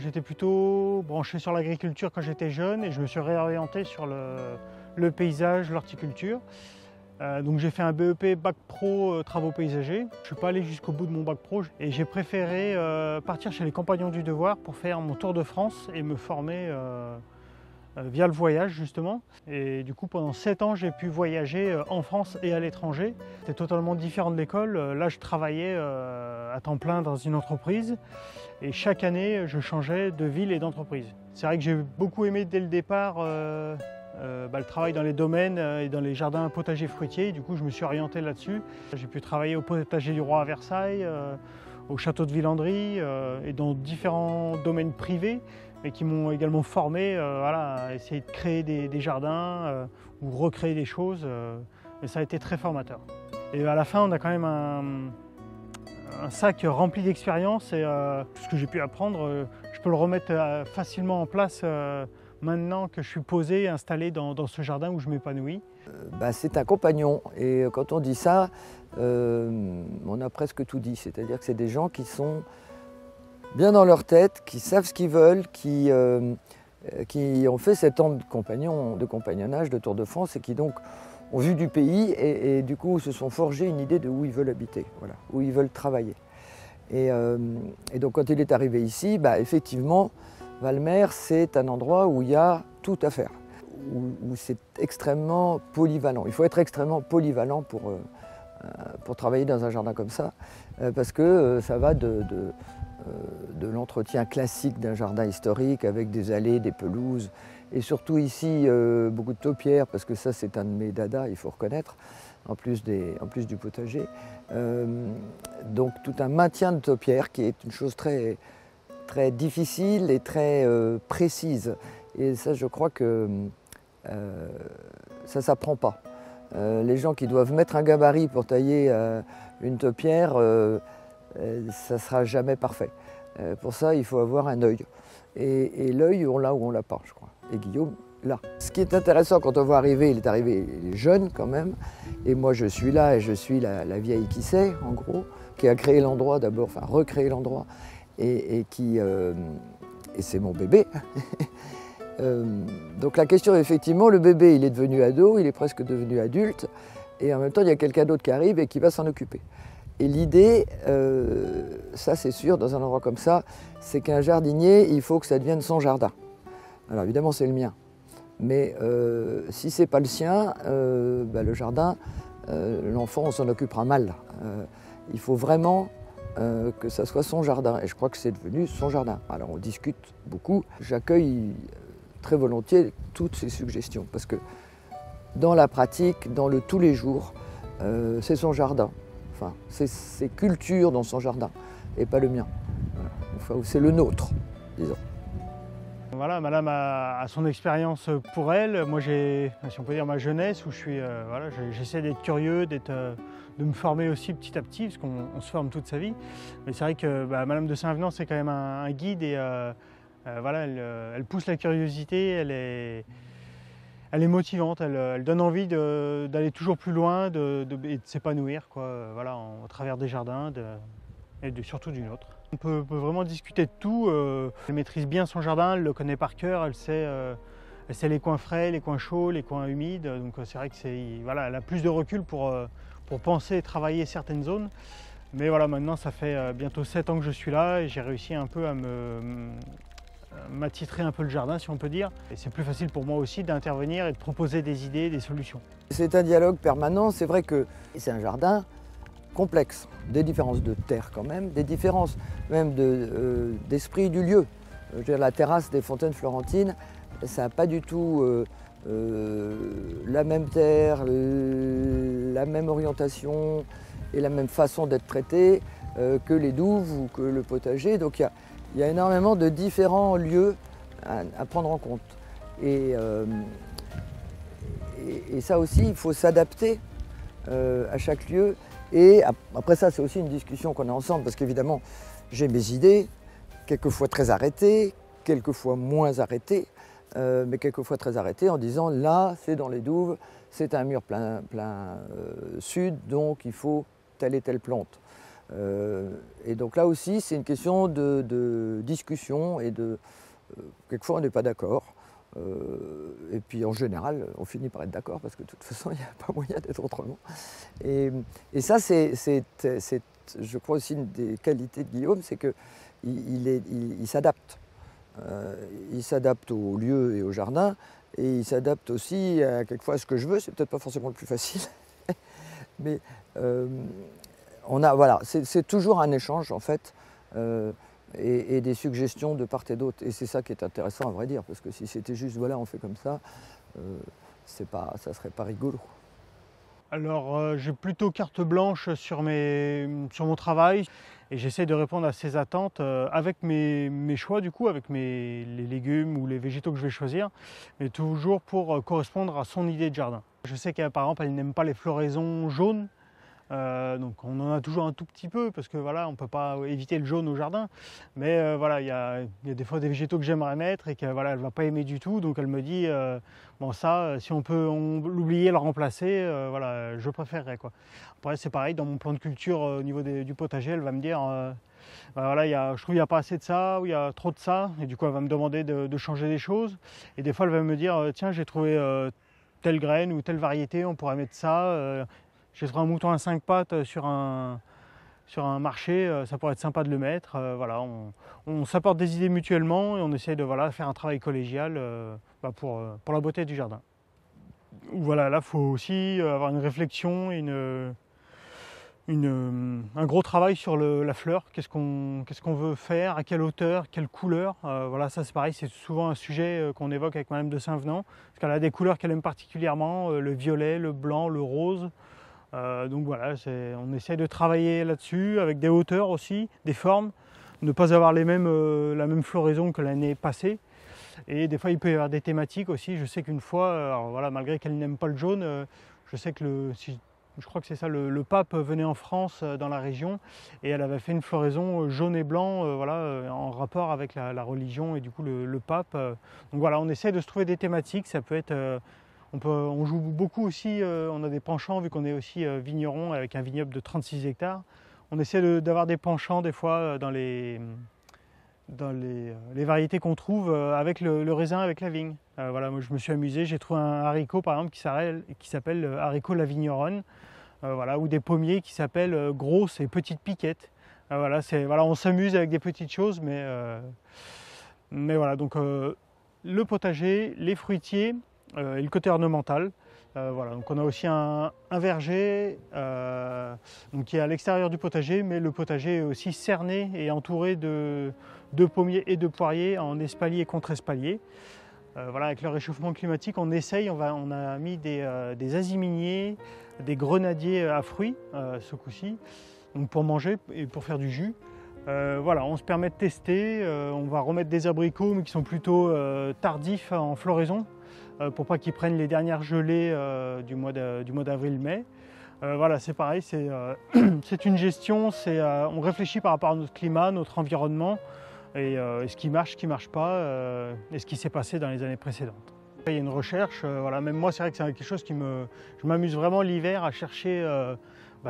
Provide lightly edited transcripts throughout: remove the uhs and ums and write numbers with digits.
j'étais plutôt branché sur l'agriculture quand j'étais jeune et je me suis réorienté sur le paysage, l'horticulture. Donc j'ai fait un BEP Bac Pro Travaux Paysagers. Je ne suis pas allé jusqu'au bout de mon Bac Pro et j'ai préféré partir chez les Compagnons du Devoir pour faire mon tour de France et me former via le voyage justement. Et du coup pendant 7 ans j'ai pu voyager en France et à l'étranger. C'était totalement différent de l'école. Là je travaillais à temps plein dans une entreprise et chaque année je changeais de ville et d'entreprise. C'est vrai que j'ai beaucoup aimé dès le départ le travail dans les domaines et dans les jardins potagers fruitiers. Du coup je me suis orienté là-dessus. J'ai pu travailler au potager du roi à Versailles, au château de Villandry et dans différents domaines privés, mais qui m'ont également formé à essayer de créer des jardins ou recréer des choses. Et ça a été très formateur. Et à la fin, on a quand même un sac rempli d'expériences et tout ce que j'ai pu apprendre, je peux le remettre facilement en place maintenant que je suis posé et installé dans ce jardin où je m'épanouis. C'est un compagnon et quand on dit ça, on a presque tout dit. C'est-à-dire que c'est des gens qui sont bien dans leur tête, qui savent ce qu'ils veulent, qui ont fait 7 ans de compagnonnage, de Tour de France et qui donc ont vu du pays et du coup se sont forgés une idée de où ils veulent habiter, voilà, où ils veulent travailler. Et donc quand il est arrivé ici, effectivement, Valmer, c'est un endroit où il y a tout à faire, où c'est extrêmement polyvalent. Il faut être extrêmement polyvalent pour travailler dans un jardin comme ça, parce que ça va de l'entretien classique d'un jardin historique avec des allées, des pelouses, et surtout ici beaucoup de taupières, parce que ça c'est un de mes dadas, il faut reconnaître, en plus du potager. Donc tout un maintien de taupières qui est une chose très difficile et très précise. Et ça, je crois que ça ne s'apprend pas. Les gens qui doivent mettre un gabarit pour tailler une taupière, ça ne sera jamais parfait. Pour ça, il faut avoir un œil. Et l'œil, on l'a ou on ne l'a pas, je crois. Et Guillaume, là. Ce qui est intéressant quand on voit arriver, il est jeune quand même. Et moi, je suis là et je suis la vieille qui sait, en gros, qui a créé l'endroit d'abord, enfin recréé l'endroit. Et c'est mon bébé. Donc la question, effectivement, le bébé, il est devenu ado, il est presque devenu adulte, et en même temps, il y a quelqu'un d'autre qui arrive et qui va s'en occuper. Et l'idée, ça c'est sûr, dans un endroit comme ça, c'est qu'un jardinier, il faut que ça devienne son jardin. Alors évidemment, c'est le mien. Mais si ce n'est pas le sien, le jardin, l'enfant, on s'en occupera mal. Il faut vraiment que ça soit son jardin. Et je crois que c'est devenu son jardin. Alors on discute beaucoup. J'accueille très volontiers toutes ces suggestions. Parce que dans la pratique, dans le tous les jours, c'est son jardin. Enfin, c'est ses cultures dans son jardin et pas le mien. Voilà. Enfin, c'est le nôtre, disons. Voilà, madame a son expérience pour elle. Moi, j'ai, si on peut dire, ma jeunesse où je suis, j'essaie d'être curieux, de me former aussi petit à petit, parce qu'on se forme toute sa vie. Mais c'est vrai que madame de Saint-Venant, c'est quand même un guide et elle pousse la curiosité, elle est motivante, elle donne envie d'aller toujours plus loin et de s'épanouir, au travers des jardins et surtout du nôtre. On peut vraiment discuter de tout. Elle maîtrise bien son jardin, elle le connaît par cœur, elle sait les coins frais, les coins chauds, les coins humides. Donc c'est vrai que elle a plus de recul pour penser et travailler certaines zones. Mais voilà, maintenant ça fait bientôt 7 ans que je suis là et j'ai réussi un peu à m'attitrer un peu le jardin, si on peut dire. Et c'est plus facile pour moi aussi d'intervenir et de proposer des idées, des solutions. C'est un dialogue permanent. C'est vrai que c'est un jardin complexe, des différences de terre quand même, des différences même d'esprit du lieu. Je veux dire, la terrasse des Fontaines Florentines, ça n'a pas du tout la même terre, la même orientation et la même façon d'être traité que les douves ou que le potager. Donc il y a énormément de différents lieux à prendre en compte. Et ça aussi, il faut s'adapter à chaque lieu. Et après ça, c'est aussi une discussion qu'on a ensemble, parce qu'évidemment, j'ai mes idées, quelquefois très arrêtées, quelquefois moins arrêtées, mais quelquefois très arrêtées en disant là, c'est dans les douves, c'est un mur plein sud, donc il faut telle et telle plante. Et donc là aussi, c'est une question de discussion et quelquefois on n'est pas d'accord. Et puis en général, on finit par être d'accord parce que de toute façon, il n'y a pas moyen d'être autrement. Et ça, c'est, je crois aussi une des qualités de Guillaume, c'est qu'il s'adapte. Il s'adapte au lieu et au jardin, et il s'adapte aussi quelquefois à ce que je veux. C'est peut-être pas forcément le plus facile, mais voilà, c'est toujours un échange en fait. Et des suggestions de part et d'autre. Et c'est ça qui est intéressant à vrai dire, parce que si c'était juste voilà, on fait comme ça, ça serait pas rigolo. Alors j'ai plutôt carte blanche sur mon travail et j'essaie de répondre à ses attentes avec mes choix du coup, avec les légumes ou les végétaux que je vais choisir, mais toujours pour correspondre à son idée de jardin. Je sais qu'elle par exemple elle n'aime pas les floraisons jaunes. Donc on en a toujours un tout petit peu parce que voilà, on ne peut pas éviter le jaune au jardin, mais voilà, il y a des fois des végétaux que j'aimerais mettre et qu'elle voilà, elle ne va pas aimer du tout, donc elle me dit bon ça, si on peut l'oublier, le remplacer, voilà, je préférerais quoi. Après c'est pareil, dans mon plan de culture au niveau du potager, elle va me dire voilà, je trouve qu'il n'y a pas assez de ça ou il y a trop de ça, et du coup elle va me demander de changer des choses, et des fois elle va me dire tiens j'ai trouvé telle graine ou telle variété, on pourrait mettre ça. J'ai trouvé un mouton à 5 pattes sur un marché, ça pourrait être sympa de le mettre. Voilà, on s'apporte des idées mutuellement et on essaye de faire un travail collégial pour la beauté du jardin. Voilà, là il faut aussi avoir une réflexion, un gros travail sur la fleur. Qu'est-ce qu'on veut faire, à quelle hauteur, quelle couleur. Voilà, ça c'est pareil, c'est souvent un sujet qu'on évoque avec Madame de Saint-Venant, parce qu'elle a des couleurs qu'elle aime particulièrement, le violet, le blanc, le rose. Donc voilà, on essaie de travailler là-dessus avec des hauteurs aussi, des formes, ne pas avoir la même floraison que l'année passée. Et des fois il peut y avoir des thématiques aussi. Je sais qu'une fois, alors voilà, malgré qu'elle n'aime pas le jaune, je sais que je crois que c'est ça, le pape venait en France dans la région et elle avait fait une floraison jaune et blanc, voilà, en rapport avec la religion et du coup le pape. Donc voilà, on essaie de se trouver des thématiques, ça peut être on joue beaucoup aussi, on a des penchants vu qu'on est aussi vigneron avec un vignoble de 36 hectares. On essaie d'avoir des penchants des fois dans les variétés qu'on trouve avec le raisin, avec la vigne. Voilà, moi je me suis amusé, j'ai trouvé un haricot par exemple qui s'appelle haricot la vigneronne, voilà, ou des pommiers qui s'appellent grosses et petites piquettes. Voilà, on s'amuse avec des petites choses, mais voilà, donc le potager, les fruitiers, et le côté ornemental. Voilà, donc on a aussi un verger donc qui est à l'extérieur du potager, mais le potager est aussi cerné et entouré de pommiers et de poiriers en espalier et contre-espalier. Voilà, avec le réchauffement climatique, on essaye, on a mis des aziminiers, des grenadiers à fruits ce coup-ci, donc pour manger et pour faire du jus. Voilà, on se permet de tester, on va remettre des abricots mais qui sont plutôt tardifs en floraison, pour pas qu'ils prennent les dernières gelées du mois d'avril-mai. Voilà, c'est pareil, c'est une gestion, on réfléchit par rapport à notre climat, notre environnement, et ce qui marche pas, et ce qui s'est passé dans les années précédentes. Il y a une recherche, voilà, même moi c'est vrai que c'est quelque chose je m'amuse vraiment l'hiver à chercher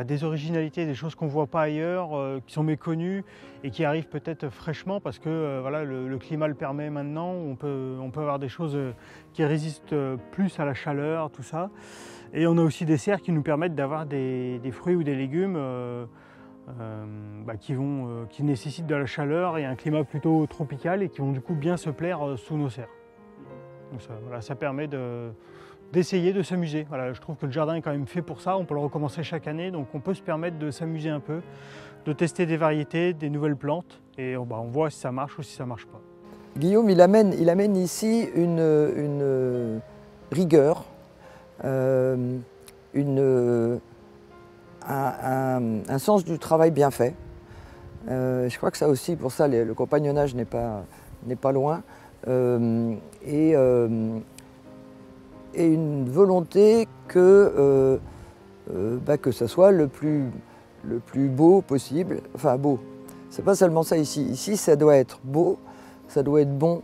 des originalités, des choses qu'on ne voit pas ailleurs, qui sont méconnues et qui arrivent peut-être fraîchement parce que voilà, le climat le permet maintenant. On peut avoir des choses qui résistent plus à la chaleur, tout ça. Et on a aussi des serres qui nous permettent d'avoir des fruits ou des légumes qui nécessitent de la chaleur et un climat plutôt tropical et qui vont du coup bien se plaire sous nos serres. Donc ça permet d'essayer de s'amuser. Voilà, je trouve que le jardin est quand même fait pour ça, on peut le recommencer chaque année, donc on peut se permettre de s'amuser un peu, de tester des variétés, des nouvelles plantes, et on voit si ça marche ou si ça ne marche pas. Guillaume, il amène ici une rigueur, un sens du travail bien fait. Je crois que ça aussi, pour ça, le compagnonnage n'est pas loin. Et une volonté que ça soit le plus beau possible. Enfin beau, c'est pas seulement ça ici. Ici ça doit être beau, ça doit être bon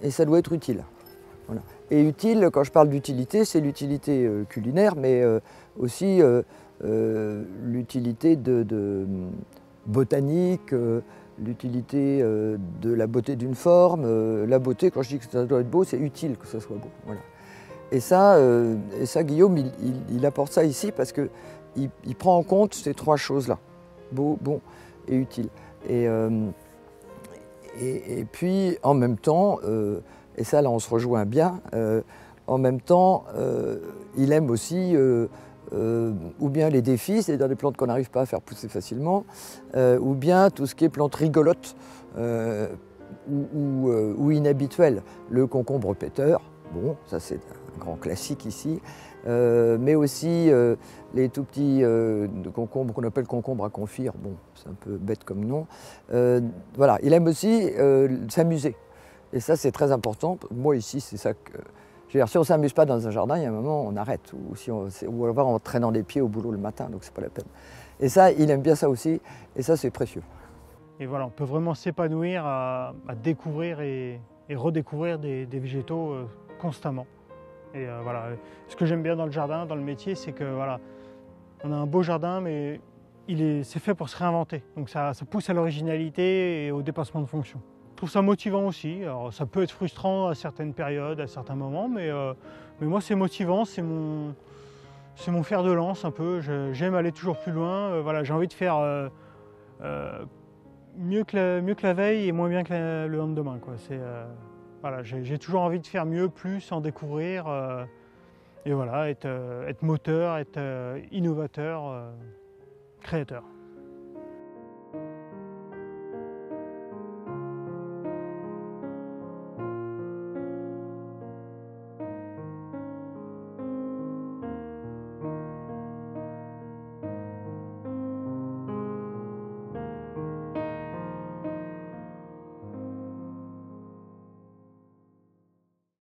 et ça doit être utile. Voilà. Et utile, quand je parle d'utilité, c'est l'utilité culinaire, mais aussi l'utilité de botanique, l'utilité de la beauté d'une forme. La beauté, quand je dis que ça doit être beau, c'est utile que ça soit beau. Voilà. Et ça, Guillaume, il apporte ça ici parce qu'il prend en compte ces trois choses-là, beau, bon et utile. Et puis, en même temps, et ça, là, on se rejoint bien, en même temps, il aime aussi ou bien les défis, c'est-à-dire des plantes qu'on n'arrive pas à faire pousser facilement, ou bien tout ce qui est plantes rigolotes ou inhabituelles. Le concombre péteur, bon, ça c'est un grand classique ici, mais aussi les tout petits concombres qu'on appelle concombres à confire, bon, c'est un peu bête comme nom. Voilà, il aime aussi s'amuser, et ça c'est très important. Moi ici, c'est ça que... Si on ne s'amuse pas dans un jardin, il y a un moment, on arrête. Ou alors en traînant des pieds au boulot le matin, donc c'est pas la peine. Et ça, il aime bien ça aussi, et ça, c'est précieux. Et voilà, on peut vraiment s'épanouir à découvrir et redécouvrir des végétaux constamment. Et voilà, ce que j'aime bien dans le jardin, dans le métier, c'est que voilà, on a un beau jardin, mais c'est fait pour se réinventer. Donc ça pousse à l'originalité et au dépassement de fonction. Je trouve ça motivant aussi. Alors, ça peut être frustrant à certaines périodes, à certains moments, mais moi c'est motivant, c'est mon fer de lance un peu. J'aime aller toujours plus loin. Voilà, j'ai envie de faire mieux que la veille et moins bien que le lendemain, quoi. Voilà, j'ai toujours envie de faire mieux, plus, en découvrir. Et voilà, être moteur, être innovateur, créateur.